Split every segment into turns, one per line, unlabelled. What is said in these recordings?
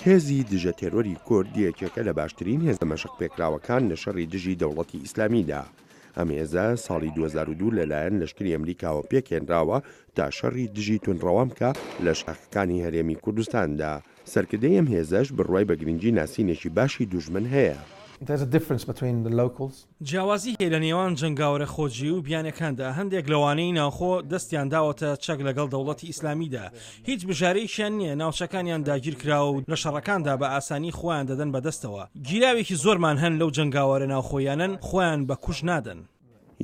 هێزی دژە تێرۆری کورد یەکێکە لە باشترین هێزە مەشق پێکراوەکان لە شەڕی دژی دەوڵەتی ئیسلامیدا. ئەم هێزە ساڵی 2002 لەلایەن لەشکری ئەمریکاوە پێکهێنراوە تا شەڕی دژی تونڕەوەم بکە لە شاخەکانی هەرێمی کوردستاندا. سەرکردەی ئەم هێزەش بڕوای بە گرنگی ناسینێکی باشی دوژمن هەیە.
جیاوازی هەیە لە نێوان جەنگاوەرە خۆجی و بیانەکاندا. هەندێک لەوانەی ناوخۆ دەستیان داوەتە چەک لەگەڵ دەوڵەتی ئیسلامیدا. هیچ بژارەیەکیان نییە ناوچەکانیان داگیر کراوە و لە شەڕەکاندا بە ئاسانی خۆیان دەدەن بەدەستەوە. گیراوێکی زۆرمان هەن لەو جەنگاوەرە ناوخۆیانن خۆیان بە کوژ نادەن.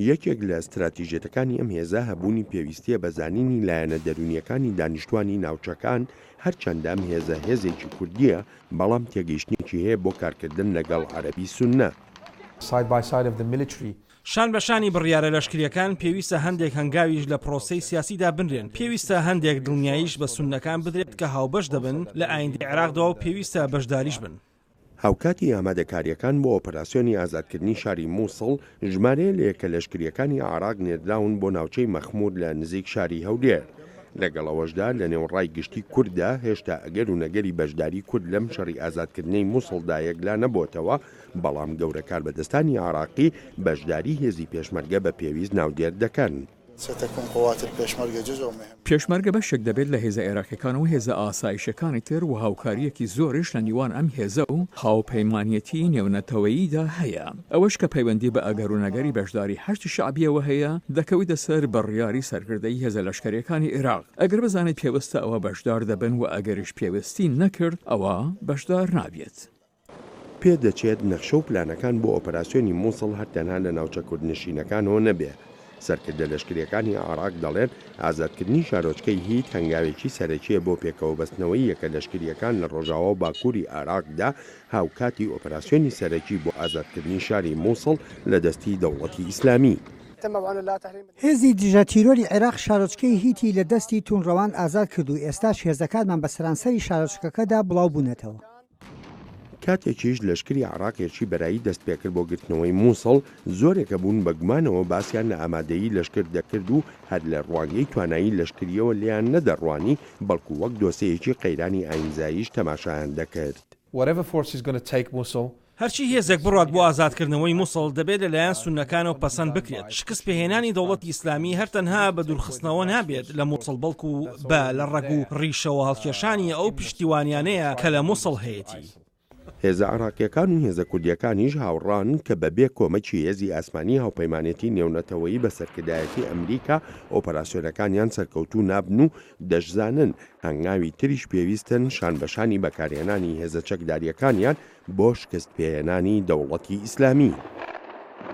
یەکێک لە استراتیژیەتەکانی ئەم هێزە هەبوونی پێویستیە بە زانینی لایەنە دەرونیەکانی دانیشتوانی ناوچەکان، هەرچەندە ئەم هێزە هێزێکی کوردیە بەڵام تێگەیشتنێکی هەیە بۆ کارکردن لەگەڵ عەرەبی سوننە.
شان بەشانی بڕیارە لەشکریەکان پێویستە هەندێک هەنگاویش لە پرۆسەی سیاسیدا بنرێن. پێویستە هەندێک دڵنیاییش بە سوننەکان بدرێت کە هاوبەش دەبن لە ئایندی عێراقدا و پێویستە بەشداریش بن.
هاوکاتی ئامادەکاریەکان بۆ ئۆپەراسیۆنی ئازادکردنی شاری مووسڵ ژمارە لە یەکە لەشکریەکانی عێراق نێردراون بۆ ناوچەی مەخمود لە نزیک شاری هەولێر. لەگەڵەوەشدا لە نێوڕای گشتی کووردا هێشتا ئەگەر و نەگەری بەشداری کورد لەم شەڕی ئازادکردنەی مووسڵدا یەکلا نەبووتەوە، بەڵام گەورە کاربەدەستانی عێراقی بەشداری هێزی پێشمەرگە بە پێویست ناودێر دەکەن.
پێشمەرگە بەشێک دەبێت لە هێزە عێراقیەکان و هێزە ئاسایشەکانی تر و هاوکاریەکی زۆریش لە نیوان ئەم هێزە و هاوپەیمانیەتی نێونەتەوەییدا هەیە. ئەوەش کە پەیوەندی بە ئەگەر و نەگەری بەشداری هەشتی شعبیەوە هەیە دەکەویتە سەر بڕیاری سەرکردەی هێزە لەشکریەکانی عێراق. ئەگەر بزانێت پێویستە ئەوە بەشدار دەبن و ئەگەریش پێویستی نەکرد ئەوە بەشدار نابێت.
پێدەچێت نەخشە و پلانەکان بۆ ئۆپەراسیۆنی مووسڵ هەرتەنها لە ناوچە کوردنشینەکانەوە نەبێ. سەرکردە لەشکریەکانی عێراق دەڵێن ئازادکردنی شارۆچکەی هیت هەنگاوێکی سەرەکیە بۆ پێکەوە بەستنەوەی یەکە لەشکریەکان لە ڕۆژاوا و باکووری عێراقدا هاوکاتی ئۆپەراسیۆنی سەرەکی بۆ ئازادکردنی شاری مووسڵ لە دەستی دەوڵەتی ئیسلامی.
هێزی دژە تیرۆری عێراق شارۆچکەی هیتی لە دەستی تونڕەوان ئازاد کرد و ئێستاش هێزەکانمان بە سەرانسەری شارۆچکەکەدا بڵاو بوونەتەوە.
کاتێکیش لەشکری عێراقێکی بەرایی دەست پێکرد بۆ گرتنەوەی مووسڵ، زۆرێکە بوون بە گومانەوە باسییان لە ئامادەیی لەشکر دەکرد و هەر لە ڕوانگەی توانایی لەشکریەوە لیان نەدەڕوانی، بەڵکو وەک دۆسەیەکی قەیرانی ئاینزاییش تەماشایان دەکرد.
هەرچی هێزێک بڕات بۆ ئازادکردنەوەی مووسڵ دەبێت لەلایەن سوننەکانەوە پەسەند بکرێت. شکست پێهێنانی دەوڵەتی ئیسلامی هەرتەنها بە دوورخستنەوە نابێت لە مووسڵ، بەڵکو بە لە ڕێگ و ڕیشەوە هەڵکێشانی ئەو پشتیوانیانەیە کە لە مووسڵ هەیەی.
هێزە عێراقیەکان و هێزە کوردیەکانیش هاوڕان کە بەبێ کۆمەکی هێزی ئاسمانی هاوپەیمانێتی نێونەتەوەیی بە سەرکردایەتی ئەمریکا ئۆپەراسیۆنەکانیان سەرکەوتوو نابن و دەشزانن هەنگاوی تریش پێویستن شان بەشانی بەکارهێنانی هێزە چەکداریەکانیان بۆ شکست پێهێنانی دەوڵەتی ئیسلامی.